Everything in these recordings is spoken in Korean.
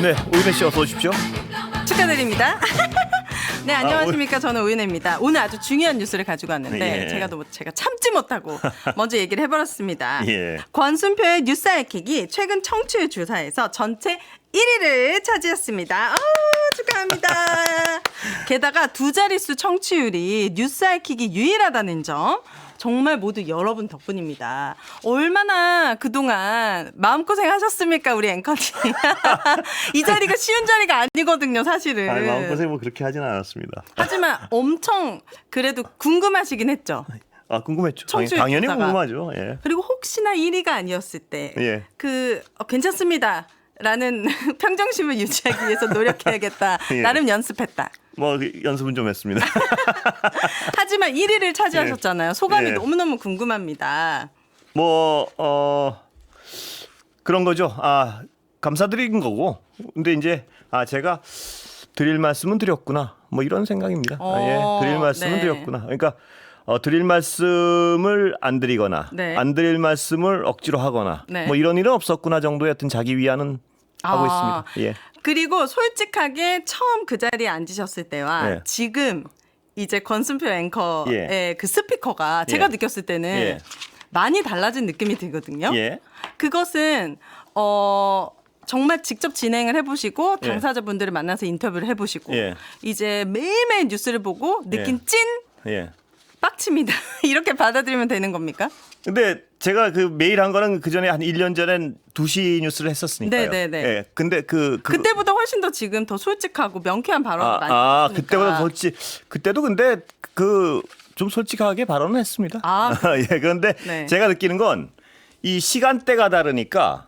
네, 오윤혜 씨 어서 오십시오. 축하드립니다. 네, 안녕하십니까. 저는 오윤혜입니다. 오늘 아주 중요한 뉴스를 가지고 왔는데 예. 제가 참지 못하고 먼저 얘기를 해버렸습니다. 예. 권순표의 뉴스 알킥이 최근 청취율 조사에서 전체 1위를 차지했습니다. 축하합니다. 게다가 두 자릿수 청취율이 뉴스 알킥이 유일하다는 점 정말 모두 여러분 덕분입니다. 얼마나 그동안 마음고생 하셨습니까, 우리 앵커님. 이 자리가 쉬운 자리가 아니거든요, 사실은. 아니, 마음고생 뭐 그렇게 하진 않았습니다. 하지만 엄청 그래도 궁금하시긴 했죠. 아, 궁금했죠. 청취율 당연히 조사가. 궁금하죠. 예. 그리고 혹시나 1위가 아니었을 때 예. 괜찮습니다. 라는 평정심을 유지하기 위해서 노력해야겠다. 예. 나름 연습했다. 뭐 연습은 좀 했습니다. 하지만 1위를 차지하셨잖아요. 소감이 예. 너무너무 궁금합니다. 그런 거죠. 감사드린 거고. 근데 이제 제가 드릴 말씀은 드렸구나. 뭐 이런 생각입니다. 드릴 말씀은 네. 드렸구나. 그러니까 드릴 말씀을 안 드리거나 네. 안 드릴 말씀을 억지로 하거나 네. 뭐 이런 일은 없었구나 정도의 어떤 자기 위안은 하고 있습니다. 예. 그리고 솔직하게 처음 그 자리에 앉으셨을 때와 예. 지금 이제 권순표 앵커의 예. 그 스피커가 제가 예. 느꼈을 때는 예. 많이 달라진 느낌이 들거든요. 예. 그것은 정말 직접 진행을 해보시고 예. 당사자분들을 만나서 인터뷰를 해보시고 예. 이제 매일매일 뉴스를 보고 느낀 예. 찐 예. 빡칩니다. 이렇게 받아들이면 되는 겁니까? 근데 제가 그 메일 한 거는 그 전에 한 1년 전엔 2시 뉴스를 했었으니까요. 네네네. 예. 근데 그때보다 훨씬 더 지금 더 솔직하고 명쾌한 발언을 많이 했으니까. 그때보다 그때도 근데 좀 솔직하게 발언을 했습니다. 예. 그런데 네. 제가 느끼는 건 이 시간대가 다르니까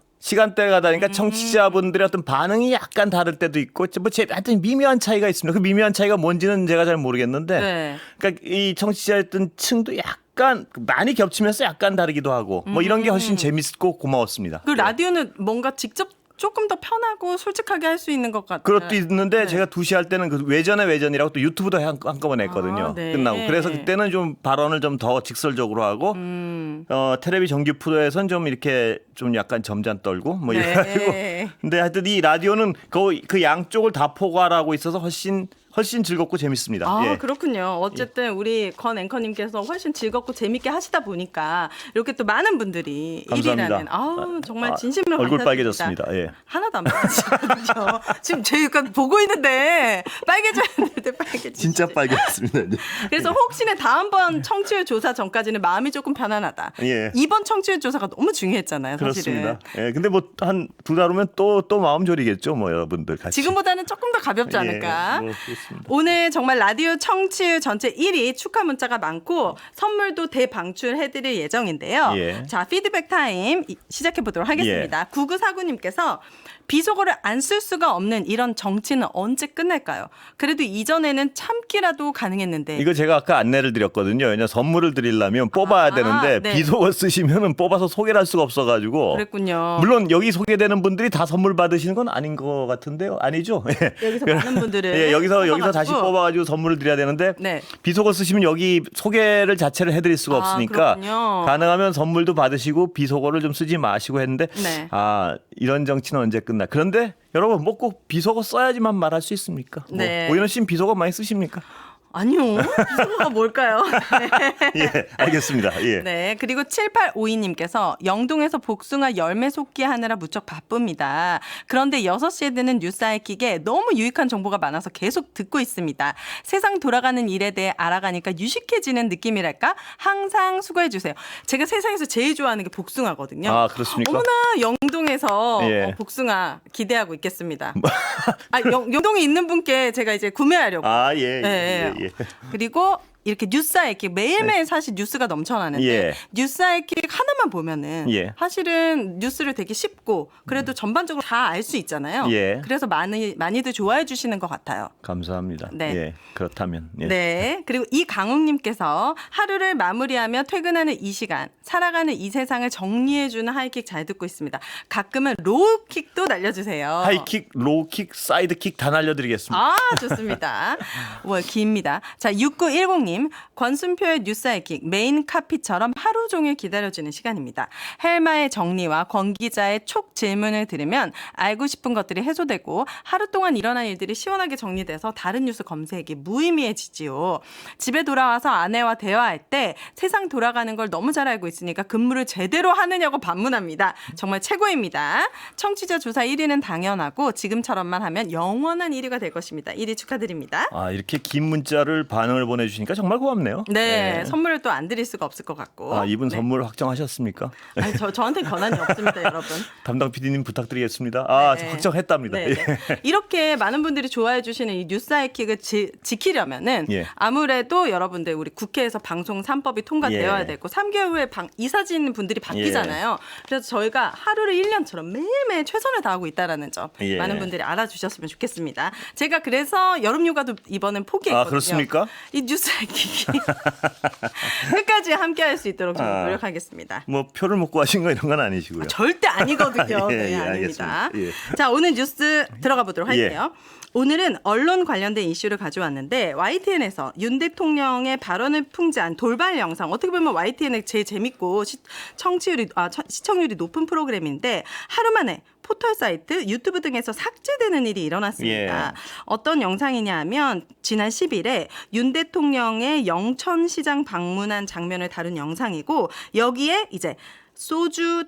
청취자분들의 어떤 반응이 약간 다를 때도 있고 하여튼 미묘한 차이가 있습니다. 그 미묘한 차이가 뭔지는 제가 잘 모르겠는데 네. 그러니까 이 청취자의 어떤 층도 약간 많이 겹치면서 약간 다르기도 하고 뭐 이런 게 훨씬 재밌고 고마웠습니다. 그 라디오는 뭔가 직접 조금 더 편하고 솔직하게 할 수 있는 것 같아요. 그것도 있는데 네. 제가 2시 할 때는 그 외전이라고 또 유튜브도 한꺼번에 했거든요. 네. 끝나고. 그래서 그때는 좀 발언을 좀 더 직설적으로 하고 텔레비 정규 프로에서는 좀 이렇게 좀 약간 점잖 떨고 뭐 네. 이래가지고 근데 하여튼 이 라디오는 그 양쪽을 다 포괄하고 있어서 훨씬 즐겁고 재밌습니다. 예. 그렇군요. 어쨌든 우리 권 앵커님께서 훨씬 즐겁고 재밌게 하시다 보니까 이렇게 또 많은 분들이 감사합니다. 1위라는 정말 진심으로 얼굴 감사드립니다. 빨개졌습니다. 예. 하나도 안 빨개졌거든요. 지금 저희가 보고 있는데 빨개져야 되는데 빨개졌어요. 진짜 빨개졌습니다. 그래서 혹시나 다음번 청취율 조사 전까지는 마음이 조금 편안하다. 예. 이번 청취율 조사가 너무 중요했잖아요. 사실은. 그렇습니다. 예. 근데 뭐 한 두 달 후면 또 마음 졸이겠죠. 뭐 여러분들 같이. 지금보다는 조금 더 가볍지 않을까. 뭐 그렇습니다. 오늘 정말 라디오 청취율 전체 1위 축하 문자가 많고 선물도 대방출해드릴 예정인데요. 예. 자, 피드백 타임 시작해 보도록 하겠습니다. 9949님께서 비속어를 안 쓸 수가 없는 이런 정치는 언제 끝날까요? 그래도 이전에는 참기라도 가능했는데. 이거 제가 아까 안내를 드렸거든요. 왜냐 선물을 드리려면 뽑아야 되는데 네. 비속어 쓰시면은 뽑아서 소개를 할 수가 없어가지고. 그랬군요. 물론 여기 소개되는 분들이 다 선물 받으시는 건 아닌 것 같은데요. 아니죠? 여기서 많은 분들을 예, 여기서 뽑아가지고. 다시 뽑아가지고 선물을 드려야 되는데 네. 비속어 쓰시면 여기 소개를 자체를 해드릴 수가 없으니까 그렇군요. 가능하면 선물도 받으시고 비속어를 좀 쓰지 마시고 했는데 네. 이런 정치는 언제 끝나? 그런데 여러분 뭐 꼭 비속어 써야지만 말할 수 있습니까? 네. 오윤호 씨는 비속어 많이 쓰십니까? 아니요. 비속어가 뭘까요? 예, 알겠습니다. 예. 네, 그리고 7852님께서 영동에서 복숭아 열매 쏟기 하느라 무척 바쁩니다. 그런데 6시에 듣는 뉴스 알킥에 너무 유익한 정보가 많아서 계속 듣고 있습니다. 세상 돌아가는 일에 대해 알아가니까 유식해지는 느낌이랄까? 항상 수고해 주세요. 제가 세상에서 제일 좋아하는 게 복숭아거든요. 아, 그렇습니까? 어머나 영동에서 예. 복숭아 기대하고 있겠습니다. 영동에 있는 분께 제가 이제 구매하려고. 예. 그리고 이렇게 뉴스 알킥 매일매일 사실 뉴스가 넘쳐나는데 예. 뉴스 알킥 하나만 보면은 예. 사실은 뉴스를 되게 쉽고 그래도 전반적으로 다 알 수 있잖아요. 예. 그래서 많이들 좋아해 주시는 것 같아요. 감사합니다. 네. 예, 그렇다면. 예. 네. 그리고 이강욱님께서 하루를 마무리하며 퇴근하는 이 시간, 살아가는 이 세상을 정리해주는 하이킥 잘 듣고 있습니다. 가끔은 로우킥도 날려주세요. 하이킥, 로우킥, 사이드킥 다 날려드리겠습니다. 좋습니다. 뭐 깁니다. 자, 6910님. 앵커님, 권순표의 뉴스하이킥 메인 카피처럼 하루 종일 기다려지는 시간입니다. 헬마의 정리와 권 기자의 촉 질문을 들으면 알고 싶은 것들이 해소되고 하루 동안 일어난 일들이 시원하게 정리돼서 다른 뉴스 검색이 무의미해지지요. 집에 돌아와서 아내와 대화할 때 세상 돌아가는 걸 너무 잘 알고 있으니까 근무를 제대로 하느냐고 반문합니다. 정말 최고입니다. 청취자 조사 1위는 당연하고 지금처럼만 하면 영원한 1위가 될 것입니다. 1위 축하드립니다. 아, 이렇게 긴 문자를 반응을 보내주시니까 정말 고맙네요. 네, 선물을 또 안 드릴 수가 없을 것 같고. 아, 이분 네. 선물 확정하셨습니까? 아니, 저한테 권한이 없습니다, 여러분. 담당 PD님 부탁드리겠습니다. 아, 네. 확정했답니다. 네, 네. 이렇게 많은 분들이 좋아해 주시는 이 뉴스 하이킥을 지키려면은 예. 아무래도 여러분들 우리 국회에서 방송 3법이 통과되어야 예. 되고 3개월 후에 이사진 분들이 바뀌잖아요. 그래서 저희가 하루를 1년처럼 매일매일 최선을 다하고 있다라는 점 예. 많은 분들이 알아주셨으면 좋겠습니다. 제가 그래서 여름휴가도 이번엔 포기했거든요. 아, 그렇습니까? 이 뉴스 하이킥이 끝까지 함께할 수 있도록 좀 아. 노력하겠습니다. 뭐 표를 먹고 하신 거 이런 건 아니시고요. 절대 아니거든요. 예, 네, 예, 아닙니다. 알겠습니다. 예. 자, 오늘 뉴스 들어가 보도록 할게요. 오늘은 언론 관련된 이슈를 가져왔는데 YTN에서 윤 대통령의 발언을 풍자한 돌발 영상, 어떻게 보면 YTN의 제일 재밌고 시청률이 높은 프로그램인데 하루 만에 포털 사이트, 유튜브 등에서 삭제되는 일이 일어났습니다. 예. 어떤 영상이냐 하면 지난 10일에 윤 대통령의 영천시장 방문한 장면을 다룬 영상이고 여기에 이제 소주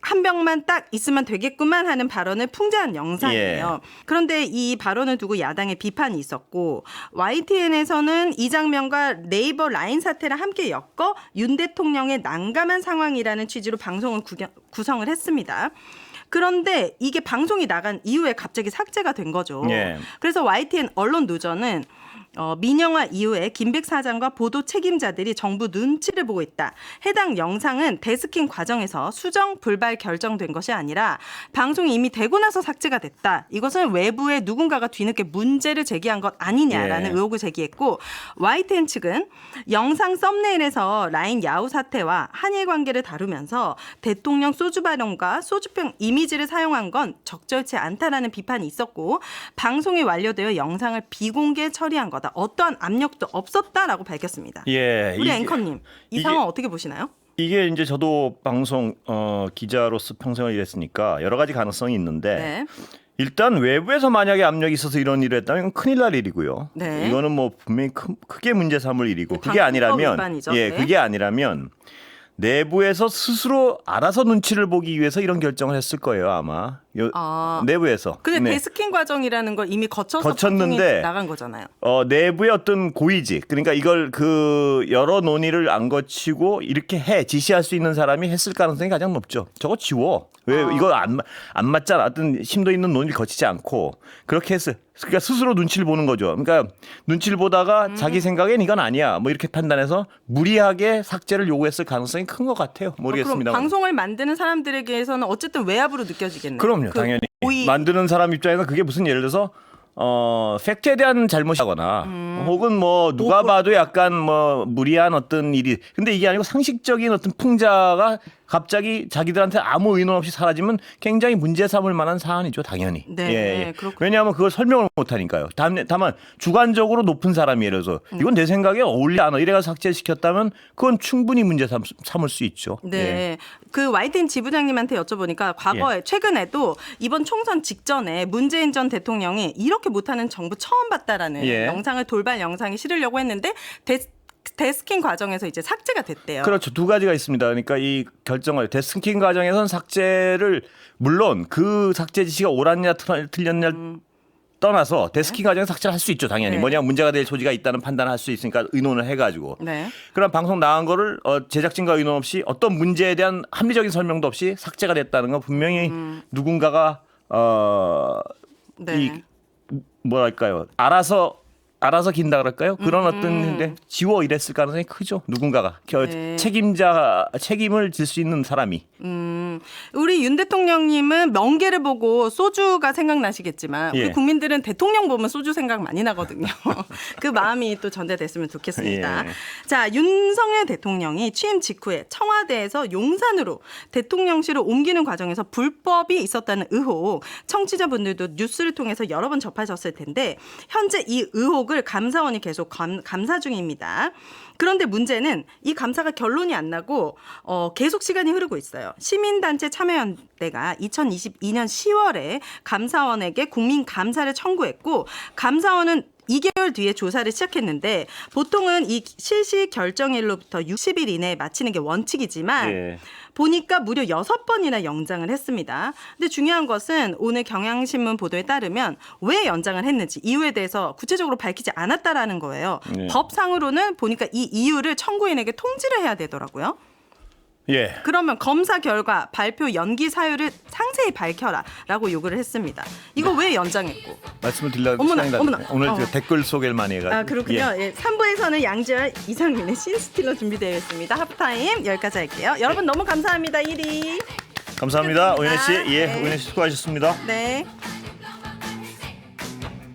한 병만 딱 있으면 되겠구만 하는 발언을 풍자한 영상이에요. 그런데 이 발언을 두고 야당의 비판이 있었고 YTN에서는 이 장면과 네이버 라인 사태를 함께 엮어 윤 대통령의 난감한 상황이라는 취지로 방송을 구성을 했습니다. 그런데 이게 방송이 나간 이후에 갑자기 삭제가 된 거죠. 예. 그래서 YTN 언론 노조는 민영화 이후에 김백 사장과 보도 책임자들이 정부 눈치를 보고 있다. 해당 영상은 데스킹 과정에서 수정 불발 결정된 것이 아니라 방송이 이미 되고 나서 삭제가 됐다. 이것은 외부에 누군가가 뒤늦게 문제를 제기한 것 아니냐라는 예. 의혹을 제기했고 YTN 측은 영상 썸네일에서 라인 야후 사태와 한일 관계를 다루면서 대통령 소주 발언과 소주병 이미지를 사용한 건 적절치 않다라는 비판이 있었고 방송이 완료되어 영상을 비공개 처리한 것 어떠한 압력도 없었다라고 밝혔습니다. 예, 우리 앵커님, 이 상황 어떻게 보시나요? 이게 이제 저도 방송 기자로서 평생을 일했으니까 여러 가지 가능성이 있는데 네. 일단 외부에서 만약에 압력이 있어서 이런 일을 했다면 이건 큰일 날 일이고요. 네. 이거는 뭐 분명히 크게 문제 삼을 일이고 네, 그게 방송법 아니라면 위반이죠. 예, 네. 그게 아니라면 내부에서 스스로 알아서 눈치를 보기 위해서 이런 결정을 했을 거예요, 아마. 내부에서. 근데 네. 데스킹 과정이라는 걸 이미 거쳤는데 방송이 나간 거잖아요. 내부의 어떤 고위직, 그러니까 이걸 그 여러 논의를 안 거치고 이렇게 지시할 수 있는 사람이 했을 가능성이 가장 높죠. 저거 지워. 왜 이거 안 맞잖아. 어떤 심도 있는 논의를 거치지 않고 그렇게 했어. 그러니까 스스로 눈치를 보는 거죠. 그러니까 눈치를 보다가 자기 생각엔 이건 아니야. 뭐 이렇게 판단해서 무리하게 삭제를 요구했을 가능성이 큰 것 같아요. 모르겠습니다. 그럼 방송을 만드는 사람들에게서는 어쨌든 외압으로 느껴지겠네요. 그럼요, 당연히. 만드는 사람 입장에서 그게 무슨 예를 들어서 팩트에 대한 잘못이거나 혹은 뭐 누가 봐도 약간 뭐 무리한 어떤 일이 근데 이게 아니고 상식적인 어떤 풍자가 갑자기 자기들한테 아무 의논 없이 사라지면 굉장히 문제 삼을 만한 사안이죠, 당연히. 네, 그렇군요. 왜냐하면 그걸 설명을 못 하니까요. 다만 주관적으로 높은 사람이 예를 들어서 이건 내 생각에 어울리지 않아 이래가 삭제시켰다면 그건 충분히 문제 삼을 수 있죠. 네. 예. 그 YTN 지부장님한테 여쭤보니까 과거에 최근에도 이번 총선 직전에 문재인 전 대통령이 이렇게 못하는 정부 처음 봤다라는 예. 영상을 돌발 영상에 실으려고 했는데 데스킹 과정에서 이제 삭제가 됐대요. 그렇죠. 두 가지가 있습니다. 그러니까 이 결정을 데스킹 과정에서는 삭제를 물론 그 삭제 지시가 옳았냐 틀렸냐 떠나서 데스킹 과정에 삭제를 할 수 있죠. 당연히. 네. 뭐냐 문제가 될 소지가 있다는 판단을 할 수 있으니까 의논을 해가지고. 네. 그럼 방송 나간 거를 제작진과 의논 없이 어떤 문제에 대한 합리적인 설명도 없이 삭제가 됐다는 건 분명히 누군가가 네. 이 뭐랄까요 알아서 긴다 그럴까요? 그런 어떤 지워 이랬을 가능성이 크죠. 누군가가 네. 책임을 질 수 있는 사람이. 우리 윤 대통령님은 멍게를 보고 소주가 생각나시겠지만 예. 우리 국민들은 대통령 보면 소주 생각 많이 나거든요. 그 마음이 또 전달됐으면 좋겠습니다. 예. 자, 윤석열 대통령이 취임 직후에 청와대에서 용산으로 대통령실을 옮기는 과정에서 불법이 있었다는 의혹. 청취자분들도 뉴스를 통해서 여러 번 접하셨을 텐데 현재 이 의혹은 의혹을 감사원이 계속 감사 중입니다. 그런데 문제는 이 감사가 결론이 안 나고 계속 시간이 흐르고 있어요. 시민단체 참여연대가 2022년 10월에 감사원에게 국민감사를 청구했고 감사원은 2개월 뒤에 조사를 시작했는데 보통은 이 실시 결정일로부터 60일 이내에 마치는 게 원칙이지만 예. 보니까 무려 6번이나 연장을 했습니다. 근데 중요한 것은 오늘 경향신문 보도에 따르면 왜 연장을 했는지 이유에 대해서 구체적으로 밝히지 않았다라는 거예요. 네. 법상으로는 보니까 이 이유를 청구인에게 통지를 해야 되더라고요. 예. 그러면 검사 결과 발표 연기 사유를 상세히 밝혀라라고 요구를 했습니다. 이거 왜 연장했고? 말씀을 드리려고 어머나, 시간이 어머나. 다 오늘 저 댓글 소개를 많이 해가지고. 아 그렇군요. 예. 3부에서는 양지열, 이상민의 신스틸러 준비되어 있습니다. 하프타임 여기까지 할게요. 여러분 너무 감사합니다. 1위. 감사합니다. 축하드립니다. 오연혜 씨. 예, 네. 오연혜 씨 수고하셨습니다. 네.